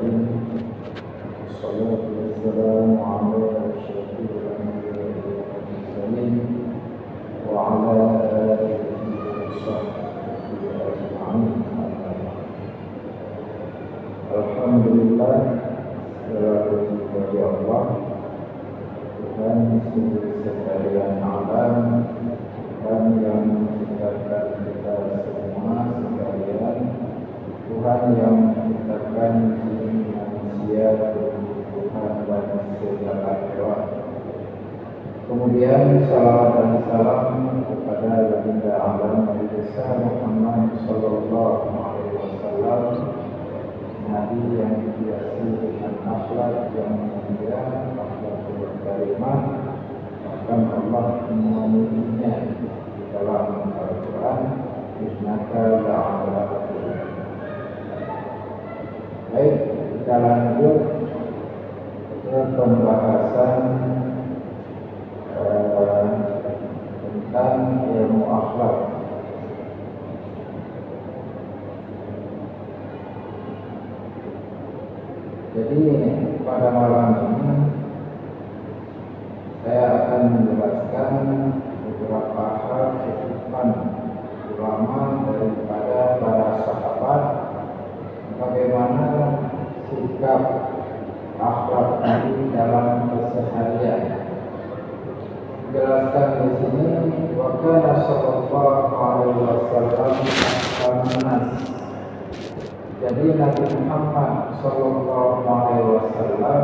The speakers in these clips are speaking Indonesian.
العالمين والصلاة والسلام على أشرف الأنبياء والمرسلين وعلى آله وصحبه أجمعين. Alhamdulillah, segala puji bagi Allah, Tuhan seluruh sekalian alam, Tuhan yang menciptakan kita semua sekalian, Tuhan yang menciptakan jin manusia, Tuhan dan segala hewan. Kemudian salawat dan salam kepada baginda alam Nabi besar Muhammad sallallahu alaihi wasallam, Nabi yang dihiasi dengan akhlak yang mulia, akhlakul karimah. Bahkan Allah memujinya di dalam Al-Quran, innaka la'ala khuluqin. Baik, kita lanjut ke pembahasan tentang ilmu akhlak. Jadi pada malam ini saya akan menjelaskan beberapa hal kehidupan ulama daripada para sahabat, bagaimana sikap akhlak Nabi dalam keseharian. Jelaskan di sini, wa kana sallallahu alaihi wasallam as-samnas. Jadi Nabi Muhammad sallallahu alaihi wasallam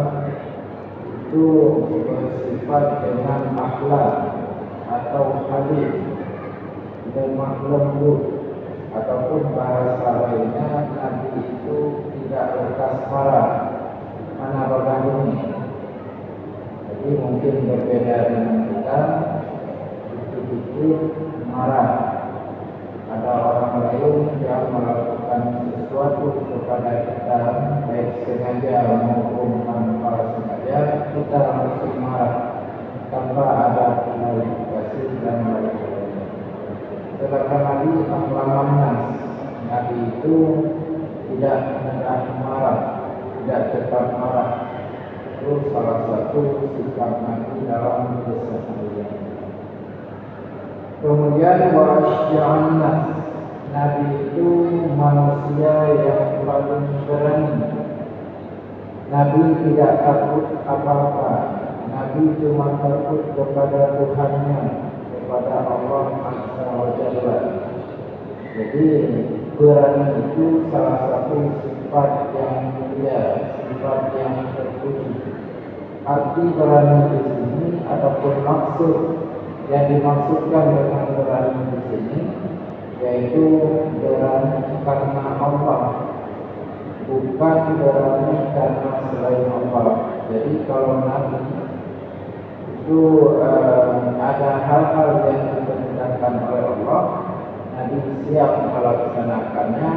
itu bersifat dengan akhlak atau hadis, lemah lembut, ataupun bahasa lainnya Nabi itu tidak lekas marah. Mana orang ini? Jadi mungkin berbeda dengan kita, dikit-dikit marah. Ada orang lain yang melakukan sesuatu kepada kita, baik sengaja maupun tanpa sengaja, kita langsung marah tanpa ada klarifikasi dan lain-lain. Sedangkan Nabi akhlaman, Nabi itu tidak mudah marah, tidak cepat marah. Itu salah satu sikap Nabi dalam keseharian. Kemudian wasya'an nas, Nabi itu manusia yang paling berani. Nabi tidak takut apa-apa. Nabi cuma takut kepada Tuhannya, kepada Allah Azza wa Jalla. Jadi berani itu salah satu sifat yang mulia, sifat yang terpuji. Arti berani di sini ataupun maksud yang dimaksudkan dengan berani di sini yaitu berani karena Allah, bukan berani karena selain Allah. Jadi kalau Nabi itu ada hal-hal yang diperintahkan oleh Allah, Nabi siap melaksanakannya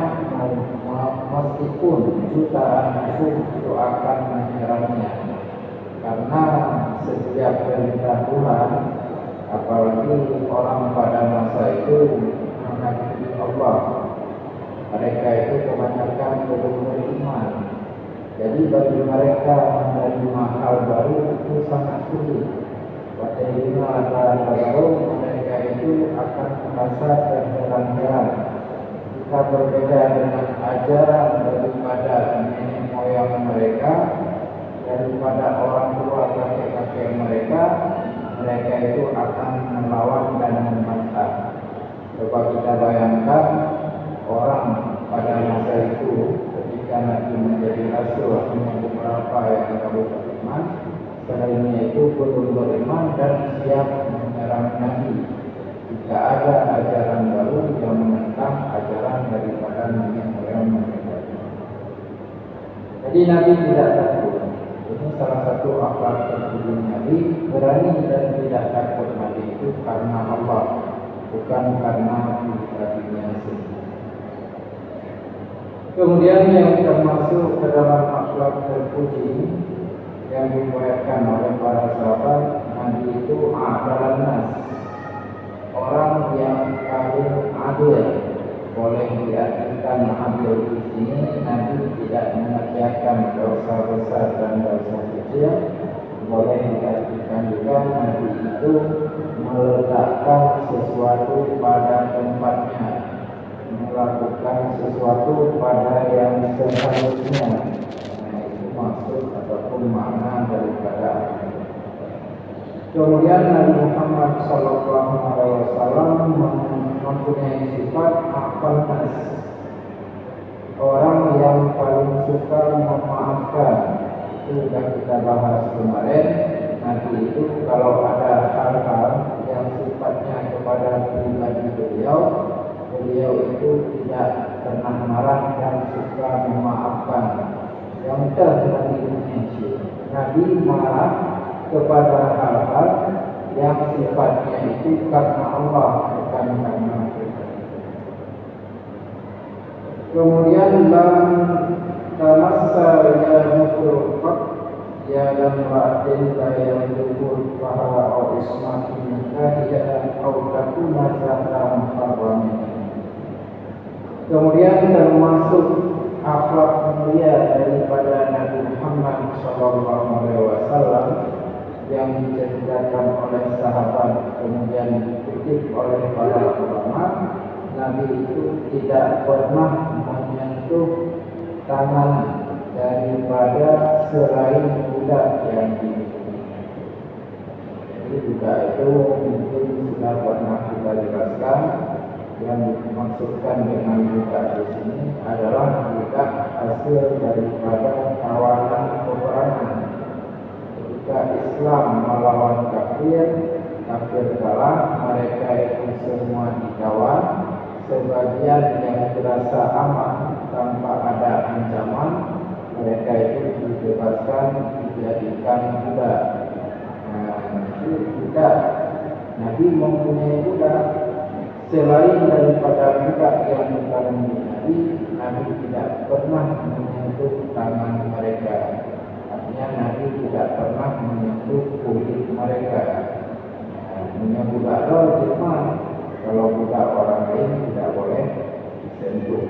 meskipun jutaan musuh itu akan menyerangnya. Karena setiap perintah Tuhan, apalagi orang pada masa itu mengakui Allah, mereka itu kebanyakan belum beriman. Jadi bagi mereka menerima hal baru itu sangat sulit. Padahal baru mereka itu akan merasa terheran-heran jika berbeda dengan ajaran daripada nenek moyang mereka, daripada orang tua kakek-kakek mereka. Mereka itu akan melawan dan membantah. Coba kita bayangkan orang pada masa itu ketika Nabi menjadi rasul, hanya beberapa yang baru beriman, selainnya itu belum beriman dan siap menyerang Nabi jika ada ajaran baru yang menentang ajaran daripada nenek moyang mereka. Jadi Nabi tidak takut. Ini salah satu akhlak terpuji Nabi, berani dan tidak takut Nabi itu karena Allah, bukan karena pribadinya sendiri. Kemudian yang termasuk ke dalam akhlak terpuji yang diriwayatkan oleh para sahabat, Nabi itu adalah nas, orang yang paling adil. Boleh diartikan adil di sini, Nabi tidak mengerjakan sesuatu pada tempatnya, melakukan sesuatu pada yang seharusnya. Nah, itu maksud ataupun makna daripada. Kemudian Nabi Muhammad SAW mempunyai sifat afwan nas, orang yang paling suka memaafkan. Itu sudah kita bahas kemarin. Nanti itu kalau ada hal-hal yang sifatnya kepada pribadi beliau itu tidak pernah marah dan suka memaafkan. Yang Nabi marah kepada hal-hal yang sifatnya itu karena Allah, bukan karena kita. Kemudian tamassa ya mukrufat ya dan wa'din bayang dukul pahala au ismatin kahiyatan au takuna zahra muharramin. Kemudian termasuk akhlak mulia daripada Nabi Muhammad SAW yang diceritakan oleh sahabat kemudian dikutip oleh para ulama, Nabi itu tidak pernah menyentuh tangan daripada selain budak yang dimiliki. Jadi budak itu mungkin sudah pernah kita jelaskan. Yang dimaksudkan dengan budak di sini adalah budak hasil daripada kawanan peperangan. Ketika Islam melawan kafir kalah, mereka itu semua ditawan. Sebagian yang berasa aman tanpa ada ancaman, mereka itu dibebaskan, dijadikan budak. Nah, itu budak. Nabi mempunyai budak. Selain daripada budak yang bukan Nabi tidak pernah menyentuh tangan mereka. Artinya Nabi tidak pernah menyentuh kulit mereka. Punya budak cuma kalau budak orang lain tidak boleh disentuh.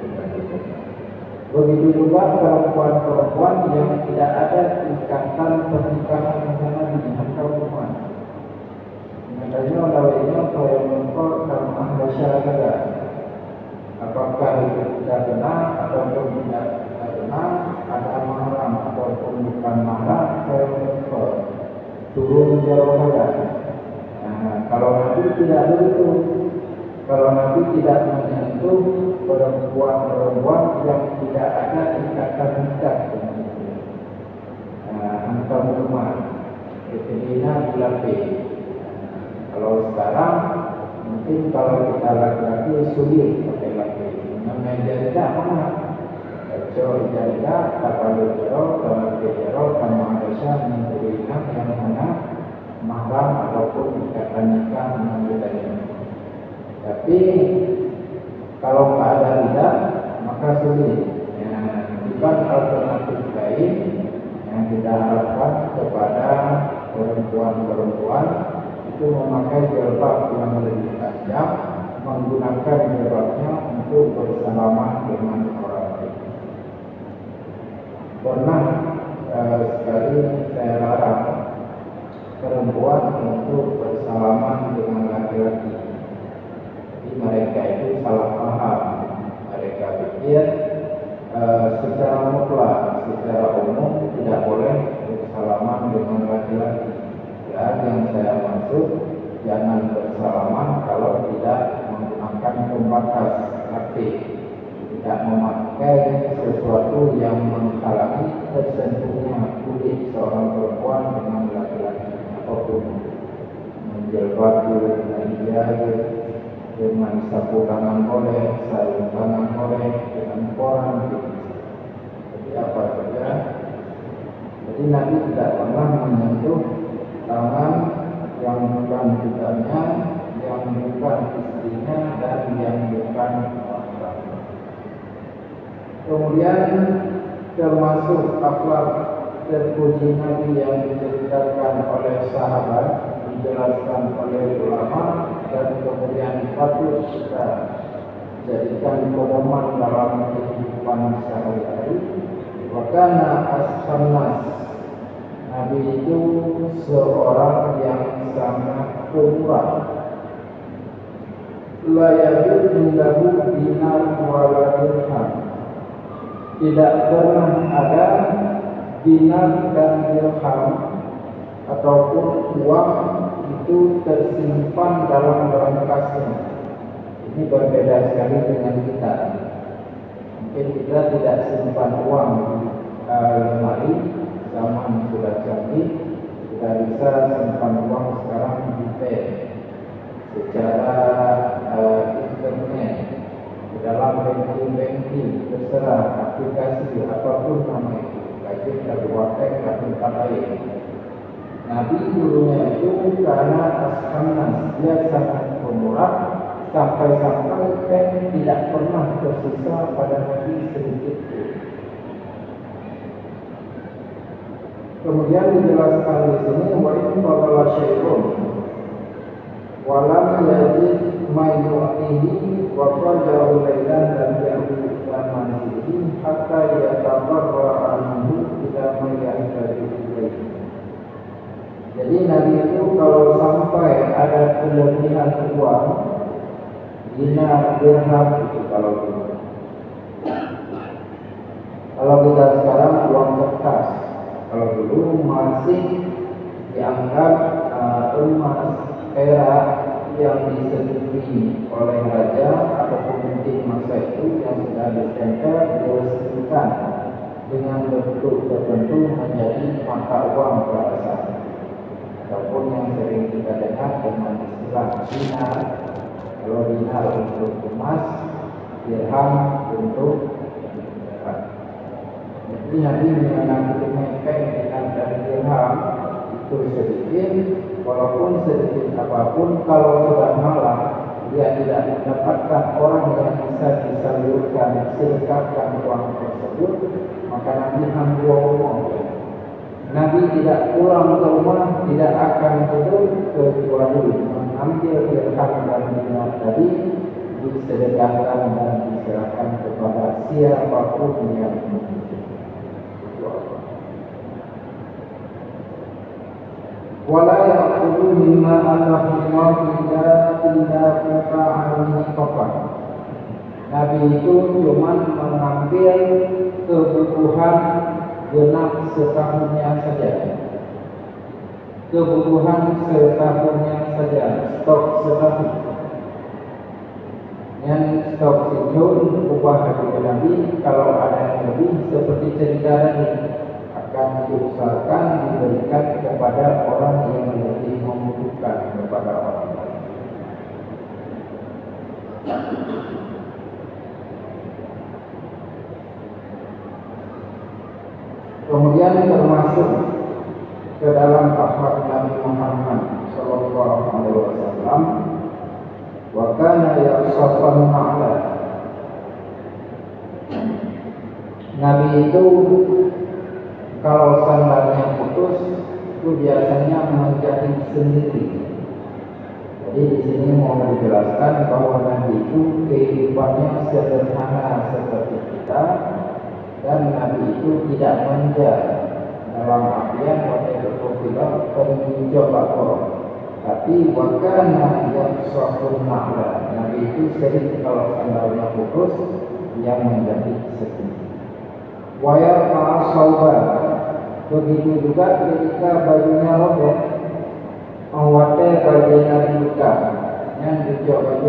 Begitu juga perempuan-perempuan yang tidak ada ikatan pernikahan dengan Nabi atau rumah. Adanya lawannya saya mengumpul dalam masyarakat. Apakah itu tidak benar ataupun tidak benar, ada mahram ataupun bukan mahram, saya mengumpul turun jauh lagi. Nah, kalau Nabi tidak begitu, kalau Nabi tidak menyentuh perempuan-perempuan yang tidak ada ikatan nikah dengan itu. Antar rumah, kemudian dilapis. Kalau sekarang mungkin kalau kita laki-laki sulit pakai laki, namanya jadilah mana? Kacau jadilah, kapal jero, kalau jero, kamu harusnya memberikan yang mana mahram ataupun ikatan nikah dengan bedanya. Tapi kalau nggak ada tidak, maka sulit. Bukan alternatif lain yang kita harapkan kepada perempuan-perempuan itu memakai jilbab yang lebih panjang, menggunakan jilbabnya untuk bersalaman dengan orang lain. Pernah sekali saya larang perempuan untuk bersalaman dengan laki-laki. Jadi mereka itu salah paham. Mereka pikir secara mutlak, secara umum tidak boleh bersalaman dengan laki-laki. Yang saya maksud, jangan bersalaman kalau tidak menggunakan pembatas aktif, tidak memakai sesuatu yang menghalangi tersentuhnya kulit seorang perempuan dengan laki-laki, ataupun menjilbab dengan hijab, dengan sapu tangan boleh, sarung tangan boleh, dengan koran. Jadi apa saja. Jadi Nabi tidak pernah menyentuh tangan yang bukan budaknya, yang bukan istrinya, dan yang bukan orang. Kemudian termasuk akhlak terpuji Nabi yang diceritakan oleh sahabat, dijelaskan oleh ulama, dan kemudian patut kita jadikan pedoman dalam kehidupan sehari-hari. Wakana as-sannas, Nabi itu seorang yang sangat pemurah. la yajud indahu dinar wala dirham. Tidak pernah ada dinar dan dirham ataupun uang itu tersimpan dalam berangkasnya. Ini berbeda sekali dengan kita. Mungkin kita tidak simpan uang di lemari, zaman sudah canggih, kita bisa simpan uang sekarang di bank secara internet, di dalam banking, terserah aplikasi apapun nama itu, baik dari Warteg atau tempat lain. Nabi dulunya itu karena ashanas, dia sangat pemurah, sampai-sampai tidak pernah tersisa pada Nabi sedikit pun. Kemudian dijelaskan di sini wa in fadala syai'un wa lam yajid ma yu'tihi wa fajahu lailan lam ya'ud ila manzilihi hatta yatabarra anhu ila man yahtaju ilaihi. Jadi Nabi itu kalau sampai ada kelebihan uang, dinar, dirham itu kalau kita sekarang uang kertas, kalau dulu masih dianggap emas, perak yang disetujui oleh raja atau pemimpin masa itu yang sudah ditempel diresmikan dengan bentuk tertentu menjadi mata uang pada saat itu. Ataupun yang sering kita dengar dengan istilah dinar, kalau dinar untuk emas, dirham untuk perak. Jadi Nabi menyampaikan dinar dan dirham itu sedikit, walaupun sedikit apapun, kalau sudah malam dia tidak mendapatkan orang yang bisa disalurkan, sedekahkan uang tersebut, maka Nabi ambil rumah. Nabi tidak pulang ke rumah, tidak akan tidur kecuali mengambil dirham dan dinar tadi, disedekahkan dan diserahkan kepada siapapun yang membutuhkan. Wala ya'khudhu mimma atahullahu illa qata'ani faqat. Nabi itu cuma mengambil kebutuhan genap setahunnya saja. Kebutuhan setahunnya saja, stok setahun. Yang stok itu ubah dari Nabi, kalau ada yang lebih seperti cerita tadi akan diusahakan diberikan kepada orang yang lebih membutuhkan, kepada orang lain. Kemudian termasuk ke dalam akhlak Nabi Muhammad sallallahu alaihi wasallam, wa kana yaqsafan ma'la. Nabi itu kalau sandalnya putus itu biasanya menjahit sendiri. Jadi di sini mau dijelaskan bahwa Nabi itu kehidupannya sederhana seperti kita, dan Nabi itu tidak manja dalam artian waktu berprofilah penunjuk bakor, tapi wakana yang suatu makna. Nabi itu sering kalau sandalnya putus yang menjadi sedih. Wayar ma'asawban, begitu juga ketika bajunya robek, awatnya bajunya dibuka, yang dijawab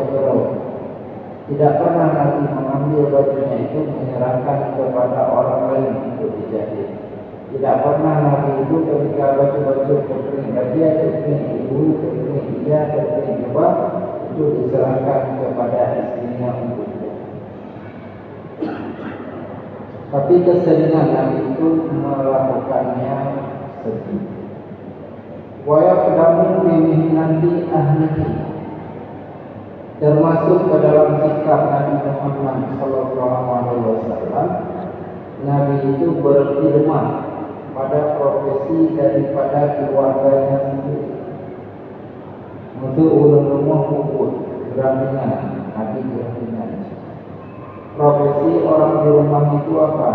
berubah. Tidak pernah Nabi mengambil bajunya itu menyerahkan kepada orang lain untuk dijahit. Tidak pernah Nabi itu ketika baju-baju kering dia, kering ibu, kering dia, kering ibu, itu diserahkan kepada istrinya untuk dijahit. Tapi keseringan Nabi itu melakukannya sendiri. Wa yaqdamu fi mihnati ahlihi, termasuk ke dalam sikap Nabi Muhammad sallallahu alaihi wasallam, Nabi itu berkhidmat pada profesi daripada keluarganya sendiri. Untuk ulun rumah puput, beraminan, Nabi beraminan. Profesi orang di rumah itu apa?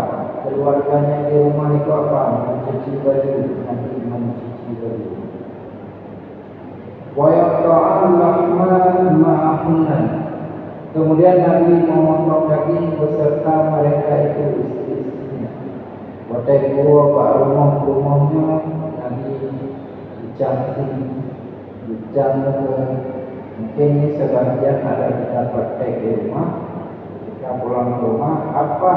Keluarganya di rumah itu apa? Mencuci baju, Nabi mencuci baju. wa yaqta'al lahma ma'ahunna. Kemudian Nabi memotong daging beserta mereka itu istri-istrinya. Watai gua pak rumahnya Nabi dicam mungkin ini sebagian ada kita praktek di rumah. Ketika pulang ke rumah, apa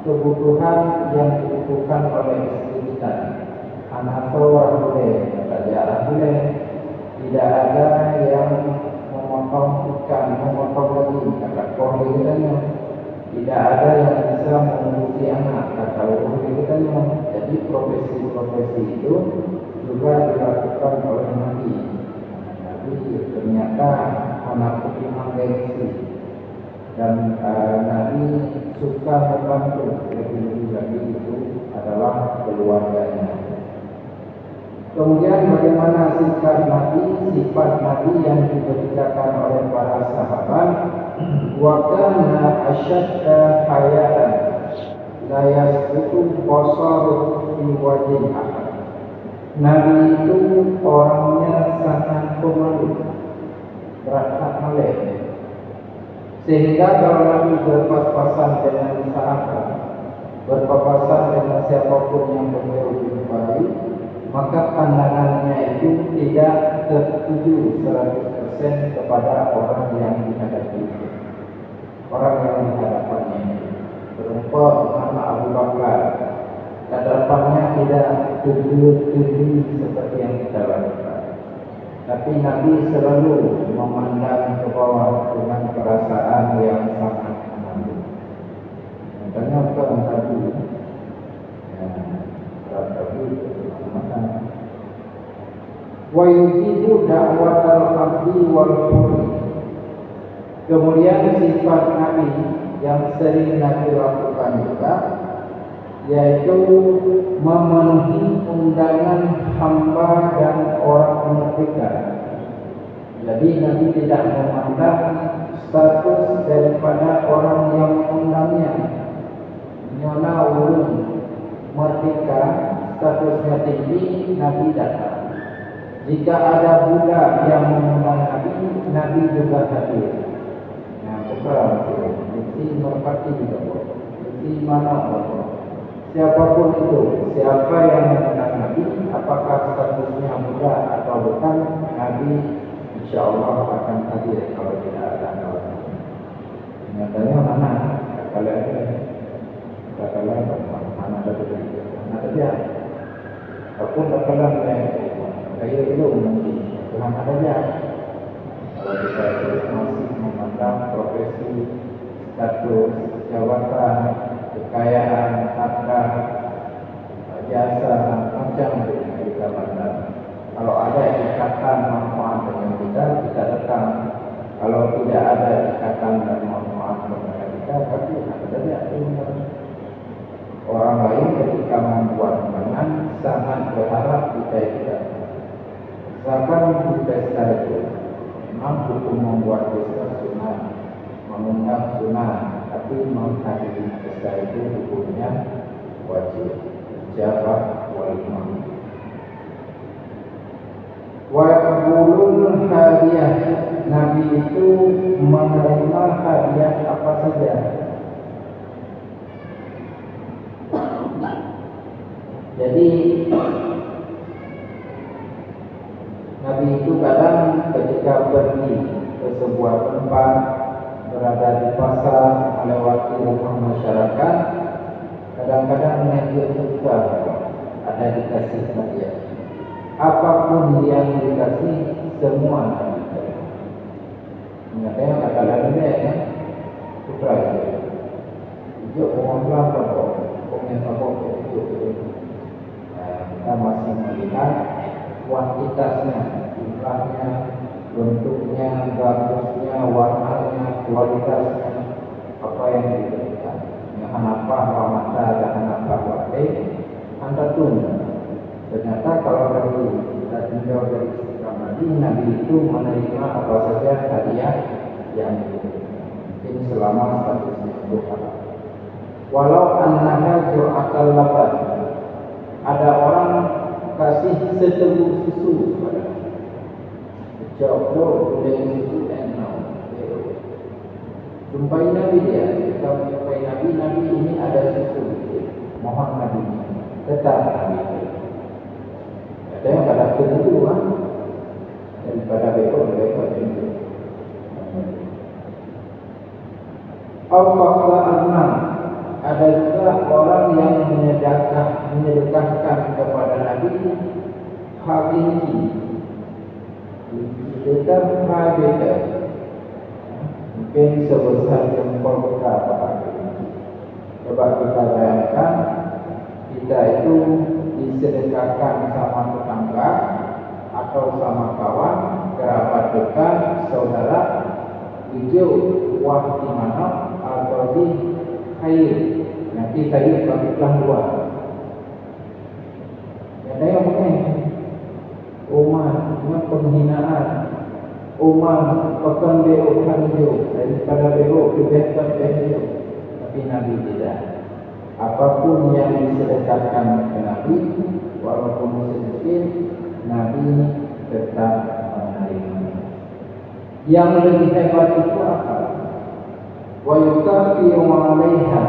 kebutuhan yang dibutuhkan oleh istri kita? Anasawa boleh, kata jarang boleh. Tidak ada yang memotong ikan, memotong daging, kata keluarganya. Tidak ada yang bisa mengurusi anak, kata keluarganya. Jadi profesi-profesi itu juga dilakukan oleh Nabi. Nabi ternyata anak imam gengsi. Dan Nabi suka membantu, lebih-lebih lagi itu adalah keluarganya. Kemudian bagaimana sifat Nabi yang diberitakan oleh para sahabat? Wa kana asyadda hayaan la yasbutu basaru fi wajhi ahad. Nabi itu orangnya sangat pemalu, berat melek. Sehingga kalau Nabi berpas-pasan dengan sahabat, berpapasan dengan siapapun yang beliau jumpai, maka pandangannya itu tidak tertuju 100% kepada orang yang dihadapi, orang yang dihadapannya. Berupa dengan Abu Bakar, hadapannya tidak tertuju seperti yang kita lakukan. Tapi Nabi selalu memandang ke bawah dengan perasaan yang sangat malu. Makanya orang tadi, wa yujibu da'watal abdi wal huri. Kemudian sifat Nabi yang sering Nabi lakukan juga, yaitu memenuhi undangan hamba dan orang merdeka. Jadi Nabi tidak memandang status daripada orang yang mengundangnya. Nyona ulun merdeka, statusnya tinggi, Nabi datang. Jika ada budak yang mengundang Nabi, Nabi juga hadir. Nah, mesti merpati juga, mesti mana siapapun itu, siapa yang mengundang Nabi, apakah statusnya muda atau bukan, Nabi insya Allah akan hadir kalau tidak ada kawan. Nyatanya mana? Kalau mana ada begitu, mana dia? Apapun terkadang kayak itu mungkin Tuhan adanya. Kalau kita masih memandang profesi, status, jabatan, kekayaan, harta, jasa, macam itu kita pandang. Kalau ada ikatan manfaat dengan kita datang. Kalau tidak ada ikatan dan manfaat dengan kita, tapi ada orang lain ketika membuat undangan sangat berharap kita itu. Misalkan di pesta itu, memang hukum membuat pesta sunnah, mengundang sunnah, tapi menghadiri pesta itu hukumnya wajib. Jabah walimah. Wa yaqbulul hadiah. Nabi itu menerima hadiah apa saja. Jadi Nabi itu kadang ketika pergi ke sebuah tempat, berada di pasar, melewati rumah masyarakat, kadang-kadang Nabi suka ada dikasih hadiah. Apapun yang dikasih, semua Nabi terima. Nyatanya kata lain dia ya, sutra itu. Hijau pengolah apa? Pokoknya apa itu. Kita masih melihat kuantitasnya, jumlahnya, bentuknya, bagusnya, warnanya, kualitasnya, apa yang diberikan. Yang apa mata dan apa wate, anda tunggu. Ternyata kalau dari kita tinggal dari Islam Nabi itu menerima apa saja hadiah yang diberikan. Ini selama statusnya Tuhan. Walau annaha ju'atal laban. Ada orang kasih seteguk susu kepada Jauh boleh susu dan jumpai Nabi dia, kita jumpai Nabi ini ada susu, mohon Nabi tetap Nabi. Ada yang pada itu kan, daripada bekor itu. Al-Fakla Al-Nam, ada juga orang yang menyedekahkan kepada Nabi hal ini. Kita beda, mungkin sebesar jempol kita apa ini. Coba kita bayangkan, kita itu disedekahkan sama tetangga atau sama kawan, kerabat dekat, saudara, hijau, wah di mana atau di air. Nanti saya bagi-belah dua. Ada yang mungkin Umar penghinaan, Umar pekan beo hijau daripada beo kebaikan hijau. Tapi Nabi tidak. Apapun yang disedekahkan ke Nabi, walaupun sedikit, Nabi tetap menerima. Yang lebih hebat itu apa? Wa yukafiru 'alaiha.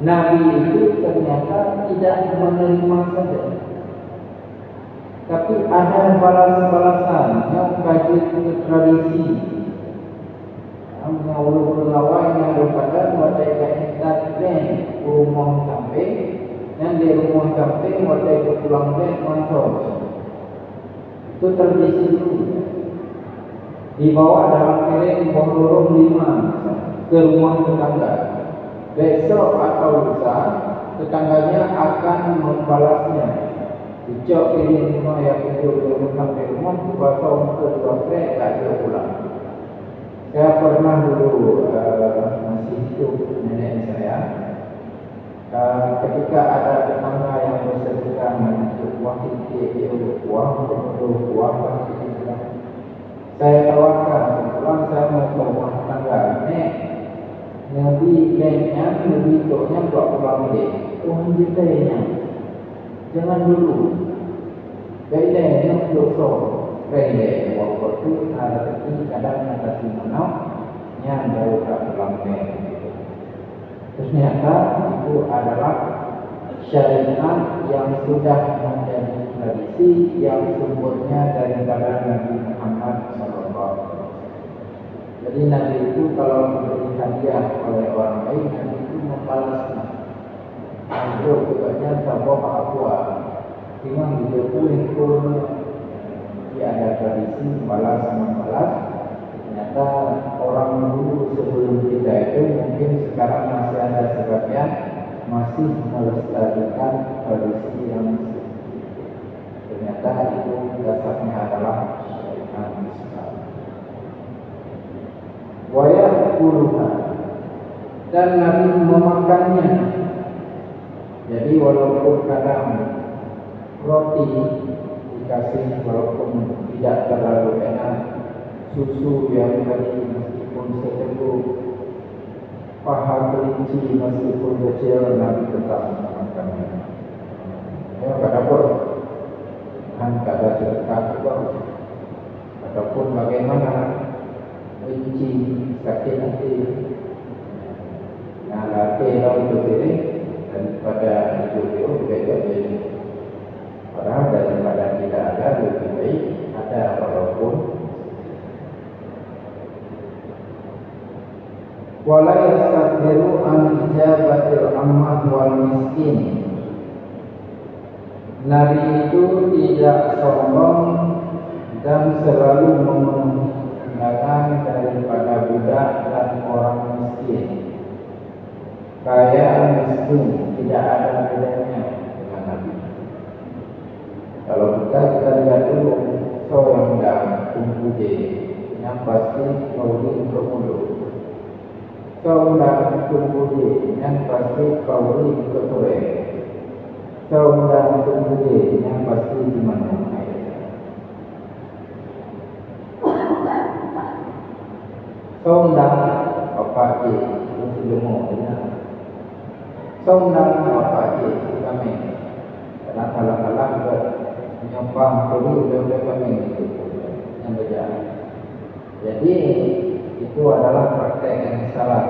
Nabi itu ternyata tidak menerima saja, tapi ada balas-balasan yang kaji tradisi. Mengaulu pegawai yang daripada mereka dan rumah sampai dan di rumah sampai mereka pulang dan masuk. Itu tradisi dulu. Dibawa dalam kereng borong 5 ke rumah tetangga. Besok atau lusa tetangganya akan membalasnya. Ucap ini rumah yang itu sampai rumah, basah ke 2 krek, tak dia pulang. Saya pernah dulu masih hidup nenek saya. Ketika ada tetangga yang bersedekah untuk wakil uang, saya tawarkan, pulang saya mau ke rumah tetangga, nek, Nabi kayaknya, Nabi toknya 20 menit. Tuhan jitanya. Jangan dulu. Baiklah yang dosa. Baiklah waktu itu ada ini kadang ada simpanau yang baru tak terlambat. Ternyata itu adalah syariat yang sudah menjadi tradisi yang sumbernya daripada Nabi Muhammad SAW. Jadi Nabi itu kalau memberi hadiah oleh orang lain, Nabi itu membalasnya. Itu sebabnya sabuk aqua. Memang dia boleh pun dia ada tradisi balas membalas. Ternyata orang dulu sebelum kita itu mungkin sekarang masih ada sebagian masih melestarikan tradisi yang ternyata itu dasarnya adalah syariat Islam. Wayah puluhan dan Nabi memakannya. Jadi walaupun kadang roti dikasih walaupun tidak terlalu enak, susu yang tadi meskipun seteguk, paha kelinci meskipun kecil, Nabi tetap memakannya. Ya, tak dapat kan kada sedekah juga. Ataupun bagaimana benci sakit hati, nah latih lalu berdiri daripada hidup juga jadi. Padahal daripada tidak ada lebih baik ada walaupun. Wala yastakbiru an ijabatil ammah wal miskin. Nabi itu tidak sombong dan selalu memenuhi undangan daripada budak dan orang miskin. Kaya miskin tidak ada bedanya dengan Nabi. Kalau kita lihat dulu seorang yang tumbuh yang pasti kauli untuk mulut. Seorang tumbuh yang pasti kauli untuk sore. Seorang tumbuh yang pasti di mana air. Seorang apa itu ilmunya. Seorang apa itu kami. Karena kalau-kalau menyumpah dulu udah kami itu. Yang mengejar. Jadi itu adalah praktek yang salah.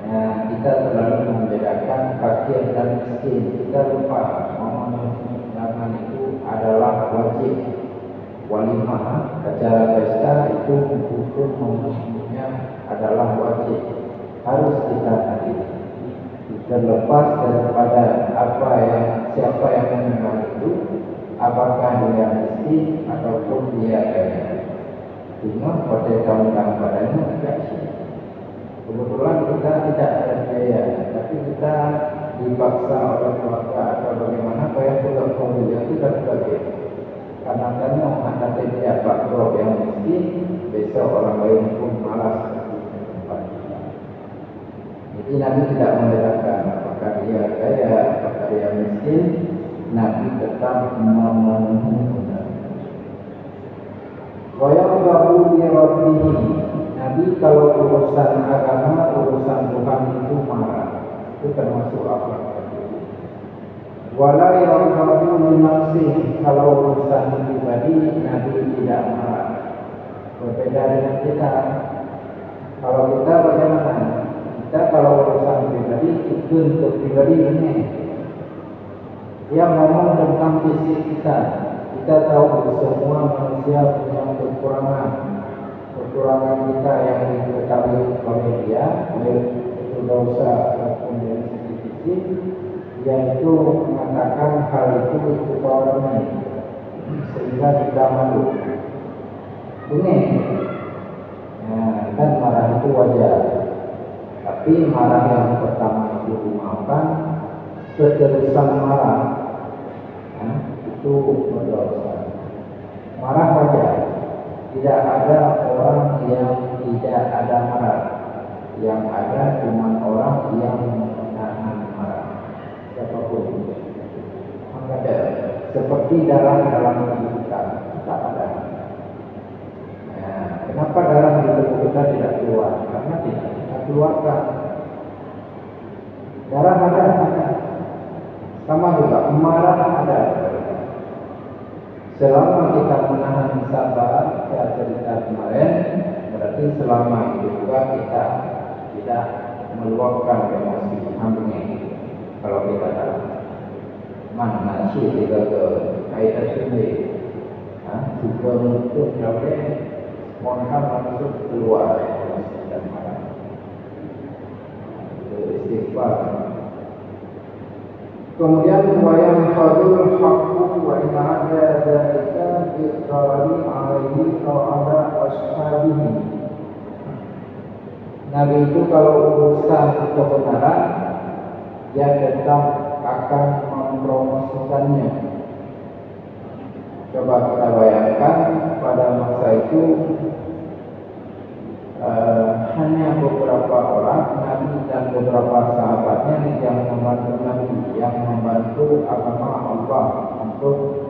Ya, kita terlalu membedakan fakir dan miskin. Kita lupa memenuhi undangan itu adalah wajib. Walimah, acara pesta itu hukum memenuhinya adalah wajib. Harus kita hadiri. Terlepas daripada siapa yang menyembah itu, apakah dia miskin ataupun dia kaya. Cuma pada undang padanya tidak sih. Kebetulan kita tidak ada biaya, tapi kita dipaksa oleh keluarga atau bagaimana supaya pulang pembelian itu terbagi. Karena anda tidak bakal yang miskin, besok orang lain pun malas. Jadi Nabi tidak membedakan apakah dia kaya, apakah dia miskin. Nabi tetap memenuhi undangan. Wayang bahu di Rabbihi. Nabi kalau urusan agama, urusan Tuhan itu marah. Itu termasuk akhlak Nabi. Wala yang bahu di nafsi. Kalau urusan pribadi, Nabi tidak marah. Berbeda dengan kita. Kalau kita bagaimana? Kita kalau urusan pribadi itu untuk pribadi ini. Dia ngomong tentang fisik kita. Kita tahu semua manusia punya kekurangan. Kekurangan kita yang diketahui oleh dia, baik itu dosa ataupun dari segi fisik, dia itu mengatakan hal itu orang sehingga kita malu. Ini, dan marah itu wajar. Tapi marah yang pertama itu dimaafkan, keterusan marah itu berdosa. Marah wajar. Tidak ada orang yang tidak ada marah. Yang ada cuma orang yang menahan marah. Siapapun. Maka seperti darah dalam tubuh kita tak ada. Kenapa darah di tubuh kita tidak keluar? Karena tidak kita keluarkan. Darah ada. Sama juga marah ada. Selama kita menahan sabar, saya cerita kemarin, berarti selama itu juga kita tidak meluapkan emosi hamnya. Kalau kita dalam mana sih kita ke kaitan sendiri, juga untuk sampai mohon masuk keluar emosi dan marah. Istighfar. Kemudian wayang fadul haqqu wa in ada dzalika biqari alaihi aw ala ashabihi. Nabi itu kalau urusan kebenaran dia tetap akan mempromosikannya. Coba kita bayangkan pada masa itu hanya beberapa orang Nabi dan beberapa sahabatnya yang membantu Nabi, yang membantu agama Allah untuk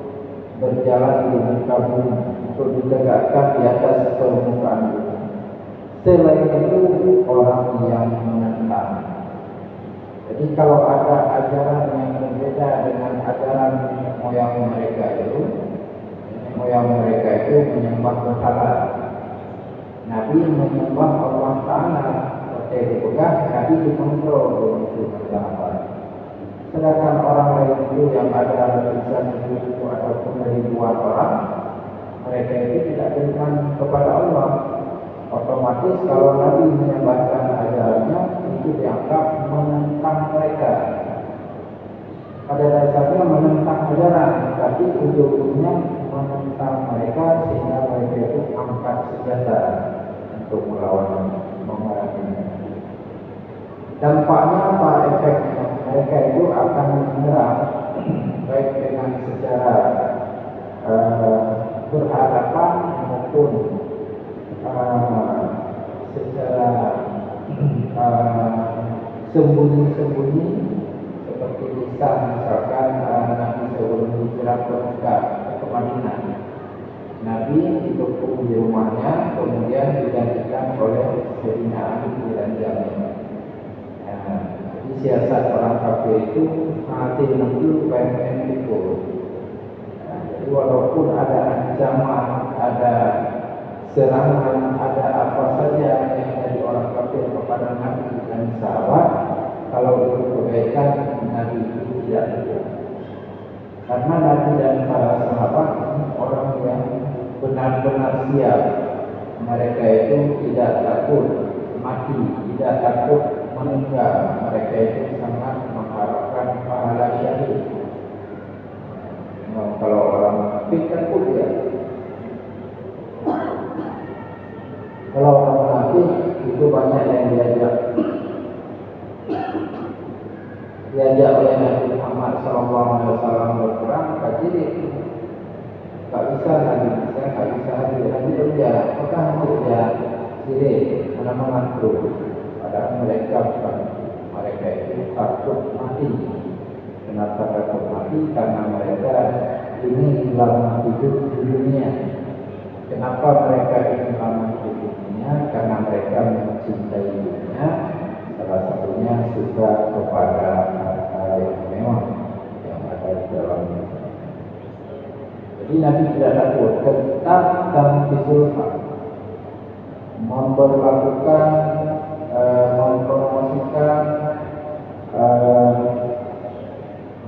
berjalan di muka bumi, untuk ditegakkan di atas permukaan bumi. Selain itu orang yang menentang. Jadi kalau ada ajaran yang berbeda dengan ajaran moyang mereka itu menyembah berhala. Nabi menyembah Allah Ta'ala seperti dipegang, Nabi dikontrol dengan sahabat. Sedangkan orang lain itu yang ada ratusan ribu ataupun ribuan orang, mereka itu tidak beriman kepada Allah. Otomatis kalau Nabi menyembahkan ajarannya, itu dianggap menentang mereka. Pada dasarnya menentang ajaran, tapi ujung-ujungnya menentang mereka sehingga mereka itu angkat senjata untuk melawan memeranginya. Dampaknya apa efeknya? Mereka itu akan menyerang baik dengan secara berhadapan maupun secara sembunyi-sembunyi, seperti lisan misalkan Nabi sebelum hijrah ke Mekah ke Madinah. Nabi dikepung di rumahnya, kemudian digantikan oleh Sayyidina Ali bin Jamin. Jadi siasat orang kafir itu mati itu pengen dipukul. Jadi walaupun ada ancaman ada serangan, ada apa saja yang dari orang kafir kepada Nabi dan sahabat, kalau itu kebaikan, Nabi itu tidak takut. Karena Nabi dan para sahabat orang yang benar-benar siap. Mereka itu tidak takut mati, tidak takut meninggal. Mereka itu sangat mengharapkan pahala syahid. Nah, kalau orang munafik takut ya. Kalau orang munafik itu banyak yang diajak oleh Nabi Muhammad SAW berperang, jadi tak bisa lagi, saya tak bisa lagi. Nabi kerja, apakah kerja sirik, mana mengatur. Padahal mereka bukan, mereka itu takut mati. Kenapa takut mati? Karena mereka ini lama hidup di dunia. Kenapa mereka ingin lama hidup di dunia? Karena mereka mencintai dunia. Salah satunya suka kepada harta yang mewah yang ada di dalamnya. Jadi Nabi tidak takut, tetap dan visual memperlakukan, mempromosikan,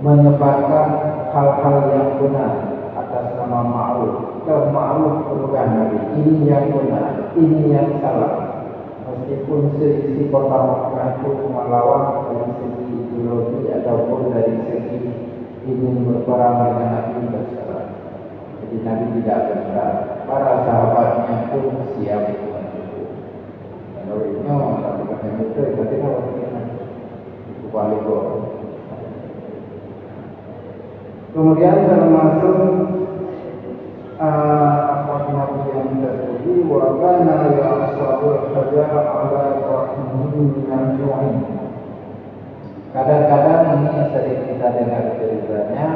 menyebarkan hal-hal yang benar atas nama ma'ruf. Ma'ruf bukan Nabi, ini yang benar, ini yang salah. Meskipun sisi pertama itu melawan dari segi ideologi ataupun dari segi ingin berperang dengan Nabi bersalah. Jadi Nabi tidak benar. Para sahabatnya pun siap membantu. Menurutnya Nabi kata itu, ketika itu balik. Kemudian termasuk Nabi yang terjadi wakana ya ashabul hajar ala rahmihim minan ju'in. Kadang-kadang ini sering kita dengar ceritanya.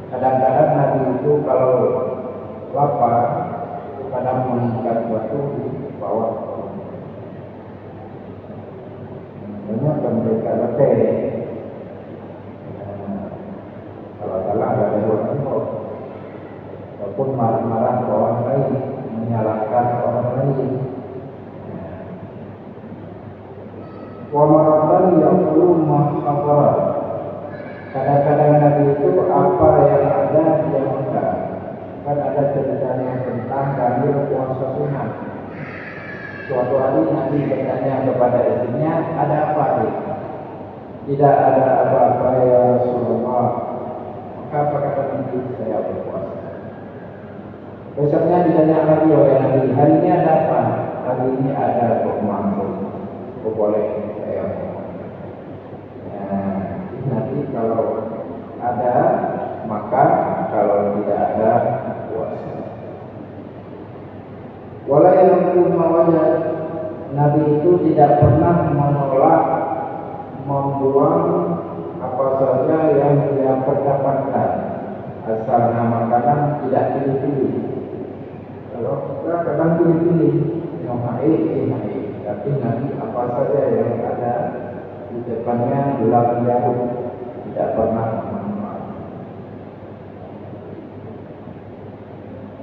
Kadang-kadang Nabi itu kalau lapar, kadang mengikat batu di bawah. Banyak kan mereka letih. Kalau salah ada orang itu. Ataupun marah-marah ke orang lain, menyalahkan orang lain. Wa maratan yaqulu ma khabara. Kadang-kadang Nabi itu apa yang ada dia enggak. Kan ada ceritanya tentang Daniel puasa sunat. Suatu hari Nabi bertanya kepada istrinya, ada apa ini? Tidak ada apa-apa ya Rasulullah. Maka apa kata Nabi? Saya berpuasa. Besoknya ditanya lagi oleh Nabi, hari ini ada apa? Hari ini ada pemangku. Boleh saya nanti kalau ada maka, kalau tidak ada puasa. Walau yang mawajad, Nabi itu tidak pernah menolak membuang apa saja yang dia perdapatkan, asal nama makanan tidak pilih-pilih. Kalau kita kadang pilih-pilih, yang haid, tapi Nabi apa saja yang ada di depannya gelap jarum, tidak pernah menolak.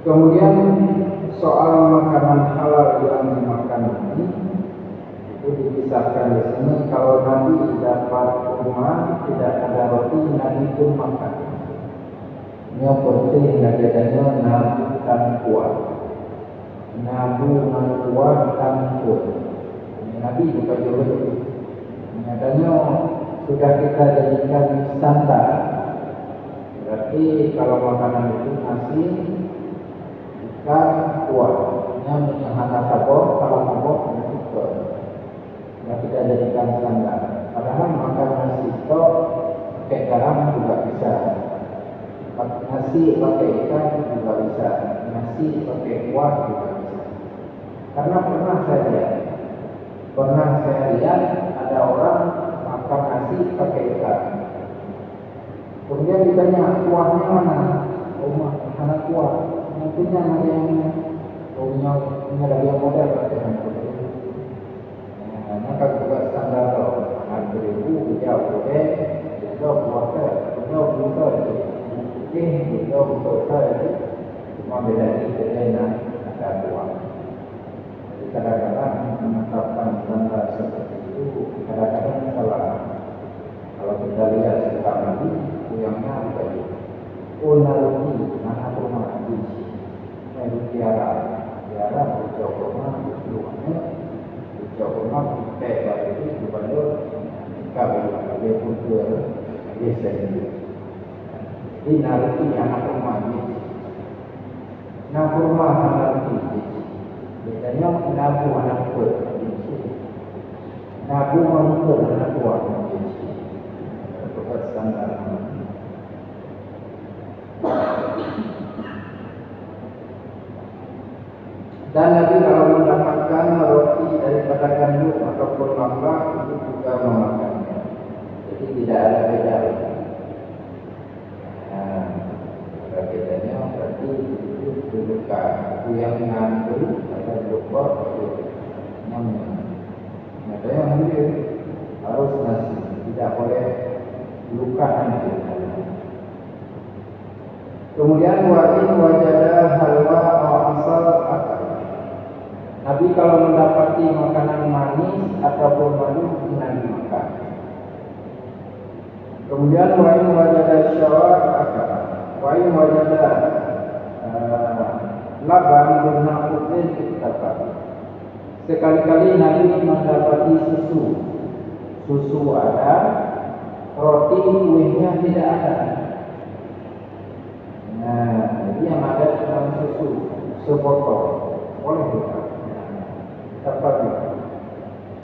Kemudian soal makanan halal yang dimakan ini itu dikisahkan di sini. Kalau Nabi dapat kurma tidak ada roti, Nabi pun makan. Ini bersih nadanya Nabi dan kuat. Nabi dan kuat dan kuat. Nabi bukan jauh. Nadanya sudah kita jadikan standar. Berarti kalau makanan itu nasi, ikan, kuah, yang hana sabor, kalau sabor itu yang kita jadikan standar. Padahal makan nasi itu pakai garam juga bisa, nasi pakai ikan juga bisa, nasi pakai kuah juga bisa. Karena pernah saya lihat ada orang makan nasi pakai ikan. Kemudian ditanya kuahnya mana? Oh, mana kuah? Mungkinnya ada yang punya daging model katanya. Maka juga standar anak beribu dia boleh juga puasa, juga buka, buka buka Cuma beda di kedai ada uang. Jadi kadang-kadang menetapkan standar seperti itu kadang-kadang salah. Kalau kita lihat sekarang ini, uyangnya begitu. Unaruti anak rumah di tiara ucap rumah luarnya ucap rumah kayak itu kepada kabel kultur desa ini. Jadi naruti anak rumah di naruti bedanya nabu anak ber nabu mangker anak tua tepat standar. Dan Nabi kalau mendapatkan roti daripada gandum ataupun lambak itu juga memakannya. Jadi tidak ada beda. Ada bedanya berarti itu kedudukan itu yang ngantuk atau lupa itu namanya. Ada yang ambil harus nasi, tidak boleh luka nanti. Kemudian wajada halwa atau asal akal. Nabi kalau mendapati makanan manis ataupun madu Nabi makan. Kemudian wajada syawak akal. Wajada laban bernakutin kita. Sekali-kali Nabi mendapati susu ada, roti kuihnya tidak ada. Nah, jadi yang ada cuma susu sebotol, boleh juga. Tepat.